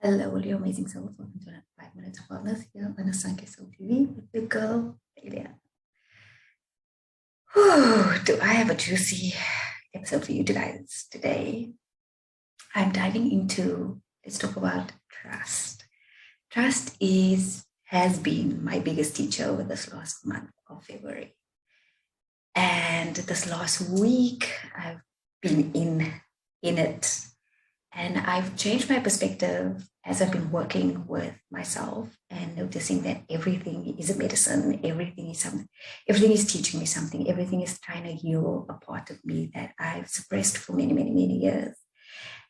Hello, all you amazing souls. Welcome to another 5 minutes of wellness here on the Sunday Soul TV with the girl, Alia. Do I have a juicy episode for you guys today? I'm diving into, let's talk about trust. Trust has been my biggest teacher over this last month of February. And this last week, I've been in it. And I've changed my perspective as I've been working with myself and noticing that everything is a medicine, everything is teaching me something, everything is trying to heal a part of me that I've suppressed for many, many, many years.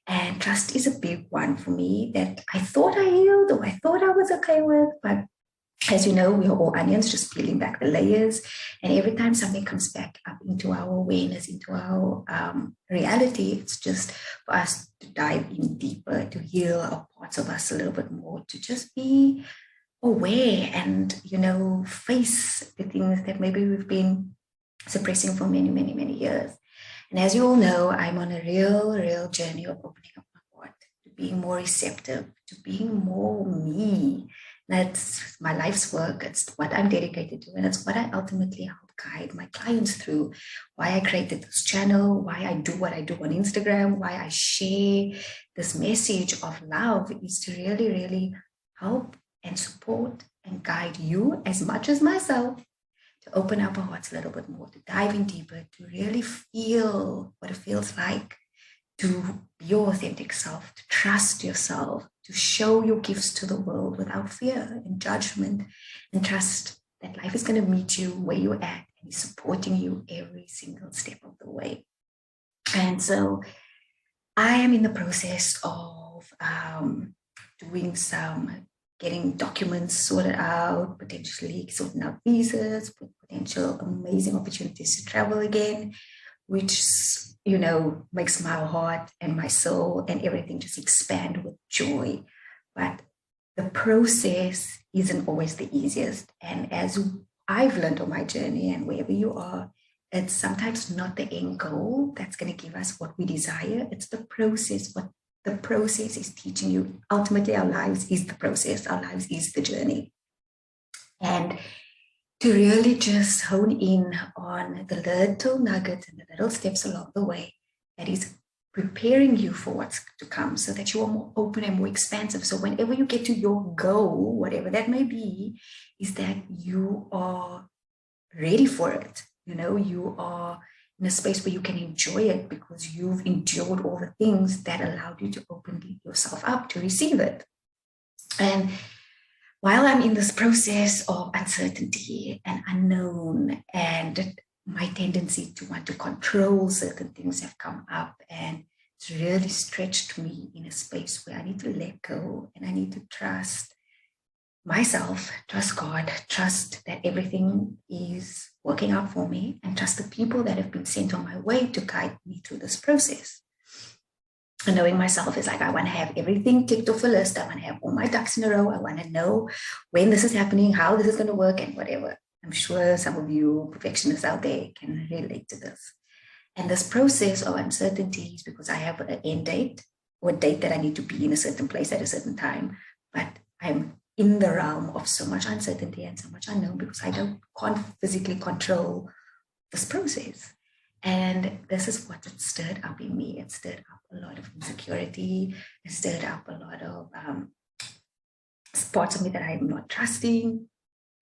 And trust is a big one for me that I thought I healed or I thought I was okay with, but as you know, we are all onions, just peeling back the layers. And every time something comes back up into our awareness, into our reality, it's just for us to dive in deeper, to heal our parts of us a little bit more, to just be aware and, face the things that maybe we've been suppressing for many, many, many years. And as you all know, I'm on a real journey of opening up my heart, to being more receptive, to being more me. That's my life's work. It's what I'm dedicated to. And it's what I ultimately help guide my clients through. Why I created this channel, why I do what I do on Instagram, why I share this message of love is to really, really help and support and guide you as much as myself to open up our hearts a little bit more, to dive in deeper, to really feel what it feels like to be your authentic self, to trust yourself, to show your gifts to the world without fear and judgment, and trust that life is going to meet you where you're at and is supporting you every single step of the way. And so I am in the process of getting documents sorted out, potentially sorting out visas, potential amazing opportunities to travel again, which makes my heart and my soul and everything just expand with joy. But the process isn't always the easiest. And as I've learned on my journey, and wherever you are, it's sometimes not the end goal that's going to give us what we desire. It's the process. What the process is teaching you. Ultimately, our lives is the process. Our lives is the journey. And to really just hone in on the little nuggets and the little steps along the way that is preparing you for what's to come, so that you are more open and more expansive. So whenever you get to your goal, whatever that may be, is that you are ready for it. You are in a space where you can enjoy it because you've endured all the things that allowed you to open yourself up to receive it. And while I'm in this process of uncertainty and unknown, and my tendency to want to control certain things have come up, and it's really stretched me in a space where I need to let go and I need to trust myself, trust God, trust that everything is working out for me, and trust the people that have been sent on my way to guide me through this process. And knowing myself is like, I want to have everything ticked off a list. I want to have all my ducks in a row. I want to know when this is happening, how this is going to work, and whatever. I'm sure some of you perfectionists out there can relate to this. And this process of uncertainty is because I have an end date, or a date that I need to be in a certain place at a certain time. But I'm in the realm of so much uncertainty and so much unknown because I can't physically control this process. And this is what it stirred up in me. It stirred up a lot of insecurity. It stirred up a lot of parts of me that I'm not trusting,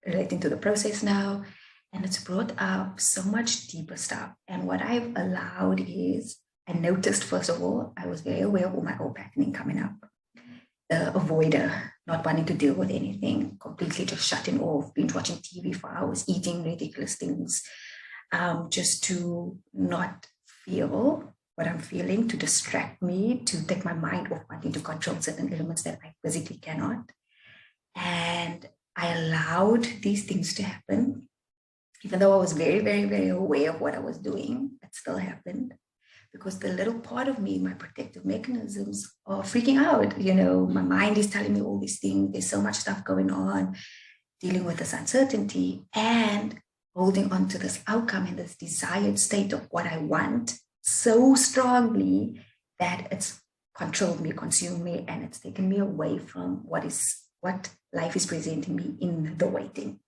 relating to the process now. And it's brought up so much deeper stuff. And what I've allowed is, I noticed, first of all, I was very aware of all my old patterning coming up. The avoider, not wanting to deal with anything, completely just shutting off, binge watching TV for hours, eating ridiculous things, just to not feel what I'm feeling, to distract me, to take my mind off wanting to control certain elements that I physically cannot. And I allowed these things to happen. Even though I was very, very, very aware of what I was doing, it still happened. Because the little part of me, my protective mechanisms, are freaking out. My mind is telling me all these things. There's so much stuff going on, dealing with this uncertainty and holding on to this outcome and this desired state of what I want so strongly that it's controlled me, consumed me, and it's taken me away from what life is presenting me in the waiting.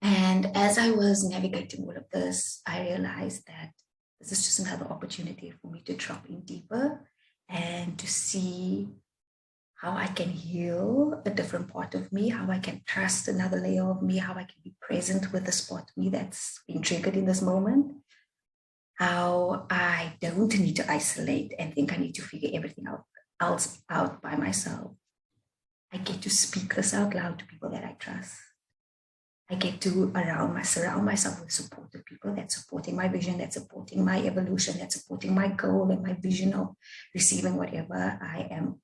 And as I was navigating all of this, I realized that this is just another opportunity for me to drop in deeper and to see how I can heal a different part of me, how I can trust another layer of me, how I can be present with this part of me that's been triggered in this moment, how I don't need to isolate and think I need to figure everything else out by myself. I get to speak this out loud to people that I trust. I get to surround myself with supportive people that's supporting my vision, that's supporting my evolution, that's supporting my goal and my vision of receiving whatever I am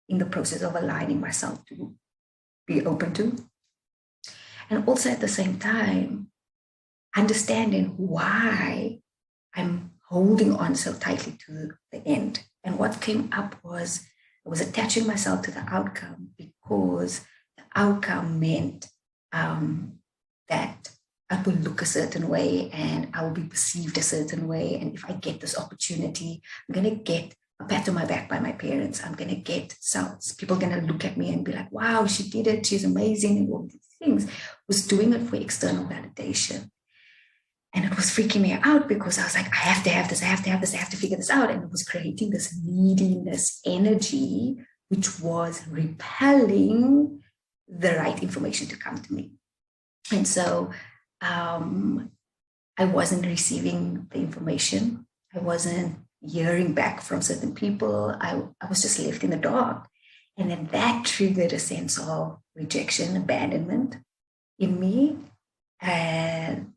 in the process of aligning myself to be open to. And also at the same time, understanding why I'm holding on so tightly to the end. And what came up was I was attaching myself to the outcome because the outcome meant that I will look a certain way and I will be perceived a certain way. And if I get this opportunity, I'm going to get a pat on my back by my parents. I'm going to get some people going to look at me and be like, wow, she did it. She's amazing. And all these things. I was doing it for external validation. And it was freaking me out because I was like, I have to have this. I have to have this. I have to figure this out. And it was creating this neediness energy, which was repelling the right information to come to me. And so I wasn't receiving the information. I wasn't hearing back from certain people. I was just left in the dark. And then that triggered a sense of rejection, abandonment in me. And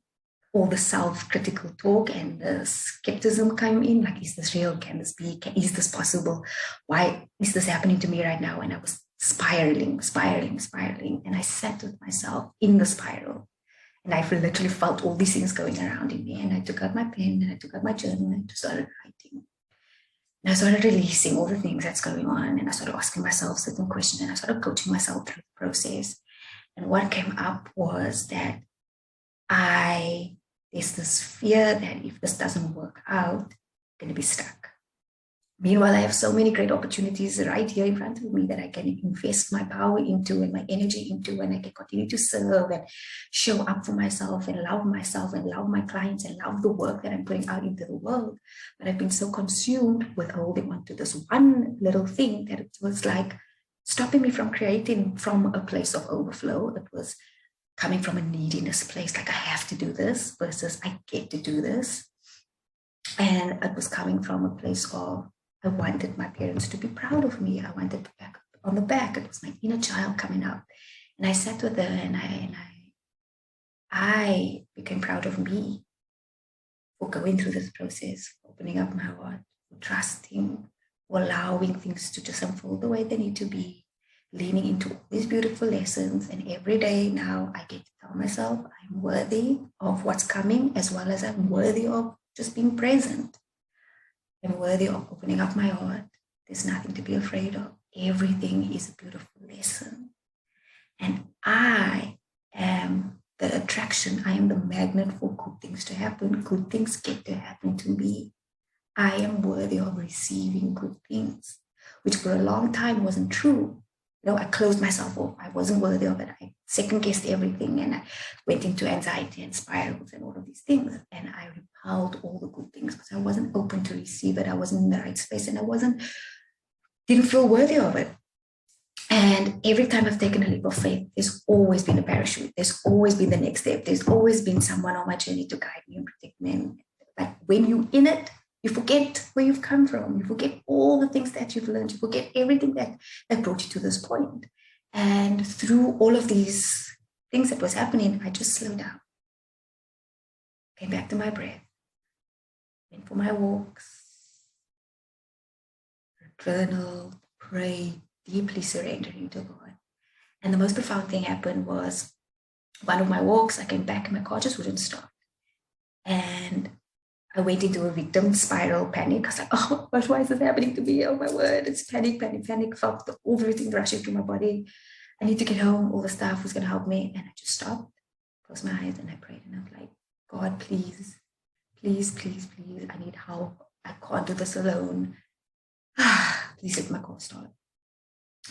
all the self-critical talk and the skepticism came in, like, is this real? Can this be? Is this possible? Why is this happening to me right now? And I was spiraling. And I sat with myself in the spiral. And I literally felt all these things going around in me. And I took out my pen and I took out my journal and started writing. And I started releasing all the things that's going on. And I started asking myself certain questions and I started coaching myself through the process. And what came up was that there's this fear that if this doesn't work out, I'm going to be stuck. Meanwhile, I have so many great opportunities right here in front of me that I can invest my power into and my energy into, and I can continue to serve and show up for myself and love my clients and love the work that I'm putting out into the world. But I've been so consumed with holding on to this one little thing that it was like stopping me from creating from a place of overflow. It was coming from a neediness place, like I have to do this versus I get to do this. And it was coming from a place of I wanted my parents to be proud of me. I wanted to pat on the back. It was my inner child coming up. And I sat with her and I became proud of me for going through this process, opening up my heart, for trusting, for allowing things to just unfold the way they need to be, leaning into all these beautiful lessons. And every day now I get to tell myself I'm worthy of what's coming, as well as I'm worthy of just being present. I'm worthy of opening up my heart. There's nothing to be afraid of. Everything is a beautiful lesson. And I am the attraction. I am the magnet for good things to happen. Good things get to happen to me. I am worthy of receiving good things, which for a long time wasn't true. You know, I closed myself off. I wasn't worthy of it. I second-guessed everything and I went into anxiety and spirals and all of these things. And I repelled all the good things because I wasn't open to receive it. I wasn't in the right space and I didn't feel worthy of it. And every time I've taken a leap of faith, there's always been a parachute. There's always been the next step. There's always been someone on my journey to guide me and protect me. But when you're in it, you forget where you've come from. You forget all the things that you've learned. You forget everything that brought you to this point. And through all of these things that was happening, I just slowed down. Came back to my breath. Went for my walks. Journaled, prayed, deeply surrendering to God. And the most profound thing happened was one of my walks, I came back and my car just wouldn't start. And I went into a victim spiral panic. I was like, oh my gosh, why is this happening to me? Oh my word, it's panic. Felt everything rushing through my body. I need to get home. All the staff was going to help me. And I just stopped, closed my eyes and I prayed. And I'm like, God, please, I need help. I can't do this alone. Please let my call start.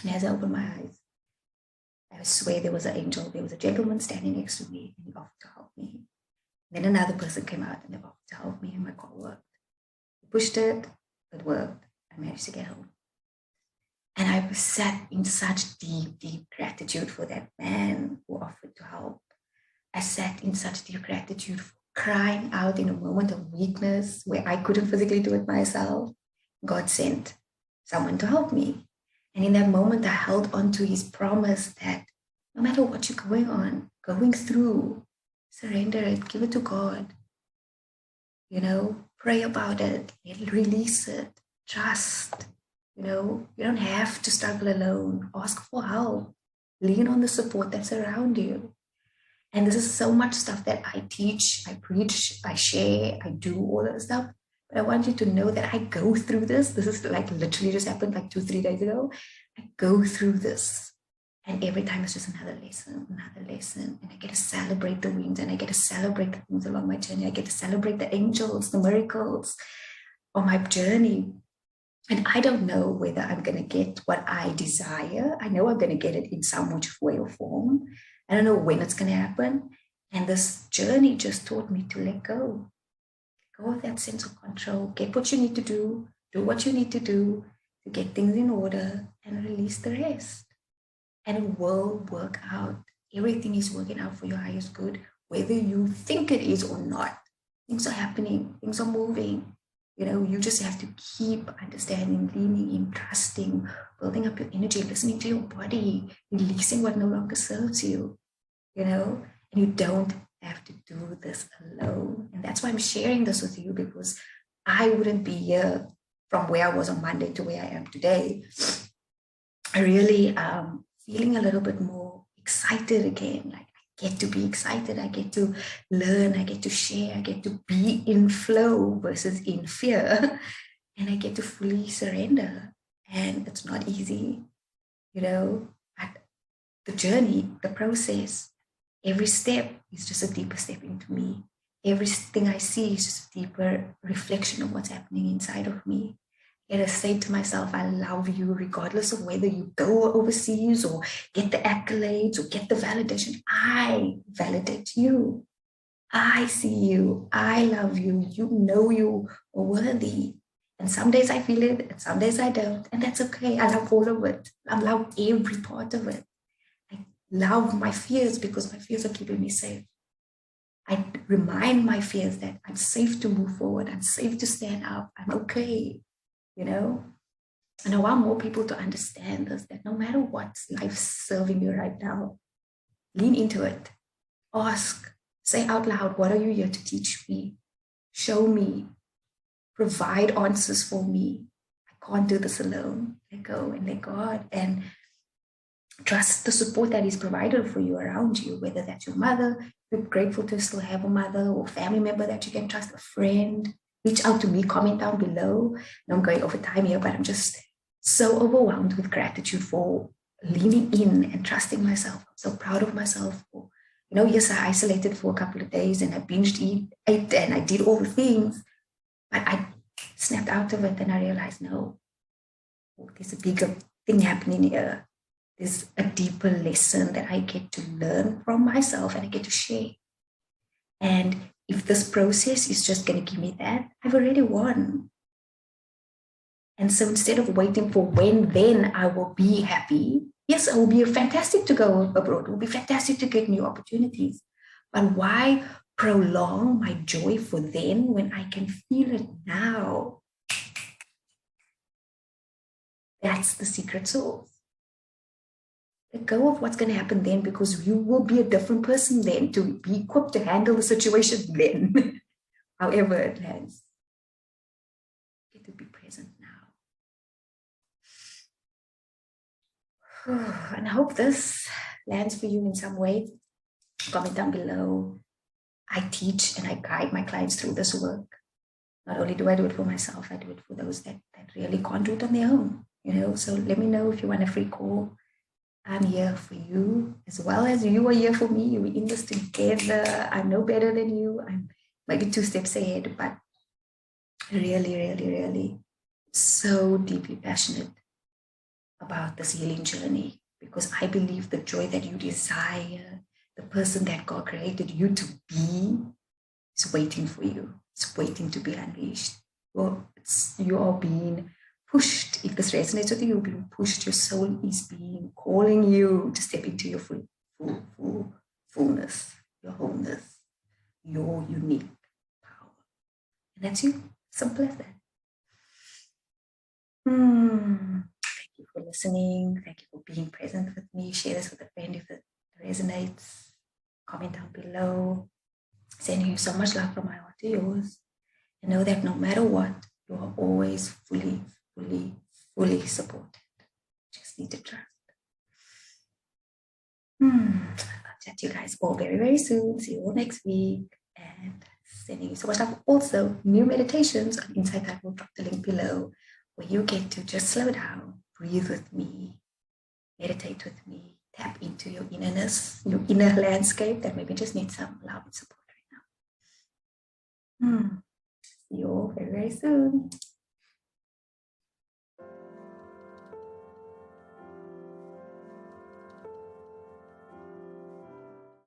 And as I opened my eyes, I swear there was an angel. There was a gentleman standing next to me, and he offered to help me. Then another person came out and they offered to help me, and my call worked. I pushed it worked. I managed to get home. And I was sat in such deep, deep gratitude for that man who offered to help. I sat in such deep gratitude for crying out in a moment of weakness where I couldn't physically do it myself. God sent someone to help me. And in that moment, I held on to his promise that no matter what you're going through, surrender it, give it to God. Pray about it, release it, trust. You don't have to struggle alone. Ask for help. Lean on the support that's around you. And this is so much stuff that I teach, I preach, I share, I do all that stuff. But I want you to know that I go through this. This is like literally just happened like 2-3 days ago. I go through this. And every time it's just another lesson. And I get to celebrate the wins, and I get to celebrate the things along my journey. I get to celebrate the angels, the miracles on my journey. And I don't know whether I'm going to get what I desire. I know I'm going to get it in some which way or form. I don't know when it's going to happen. And this journey just taught me to let go. Let go of that sense of control. Get what you need to do what you need to do to get things in order, and release the rest. And it will work out. Everything is working out for your highest good, whether you think it is or not. Things are happening. Things are moving. You just have to keep understanding, leaning in, trusting, building up your energy, listening to your body, releasing what no longer serves you, and you don't have to do this alone. And that's why I'm sharing this with you, because I wouldn't be here from where I was on Monday to where I am today. I really feeling a little bit more excited again. Like, I get to be excited. I get to learn. I get to share. I get to be in flow versus in fear. And I get to fully surrender. And it's not easy, but the journey, the process, every step is just a deeper step into me. Everything I see is just a deeper reflection of what's happening inside of me. And I say to myself, I love you regardless of whether you go overseas or get the accolades or get the validation. I validate you. I see you. I love you. You know you are worthy. And some days I feel it, and some days I don't. And that's okay. I love all of it. I love every part of it. I love my fears because my fears are keeping me safe. I remind my fears that I'm safe to move forward. I'm safe to stand up. I'm okay. And I want more people to understand this, that no matter what life's serving you right now, lean into it. Ask, say out loud, what are you here to teach me? Show me, provide answers for me. I can't do this alone. Let go and let God, and trust the support that is provided for you around you, whether that's your mother. You're grateful to still have a mother or family member that you can trust, a friend. Reach out to me, comment down below. And I'm going over time here, but I'm just so overwhelmed with gratitude for leaning in and trusting myself. I'm so proud of myself. Yes, I isolated for a couple of days and I ate and I did all the things, but I snapped out of it and I realized, no, there's a bigger thing happening here. There's a deeper lesson that I get to learn from myself and I get to share. And if this process is just going to give me that, I've already won. And so instead of waiting for then I will be happy. Yes, it will be fantastic to go abroad. It will be fantastic to get new opportunities. But why prolong my joy for then when I can feel it now? That's the secret sauce. Let go of what's going to happen then, because you will be a different person then to be equipped to handle the situation then, however it lands. Get to be present now. And I hope this lands for you in some way. Comment down below. I teach and I guide my clients through this work. Not only do I do it for myself, I do it for those that really can't do it on their own. So let me know if you want a free call. I'm here for you as well as you are here for me. We're in this together. I'm no better than you. I'm maybe 2 steps ahead, but really, really, really so deeply passionate about this healing journey because I believe the joy that you desire, the person that God created you to be, is waiting for you. It's waiting to be unleashed. Well, you are being pushed. If this resonates with you, you're being pushed. Your soul is being calling you to step into your fullness, your wholeness, your unique power. And that's you. Simple as that. Thank you for listening. Thank you for being present with me. Share this with a friend if it resonates. Comment down below. Sending you so much love from my heart to yours. And know that no matter what, you are always fully, fully, fully supported. Just need to trust. I'll chat to you guys all very, very soon. See you all next week. And sending you so much love. Also, new meditations on Insight. I will drop the link below where you get to just slow down, breathe with me, meditate with me, tap into your innerness, your inner landscape that maybe just needs some love and support right now. See you all very, very soon.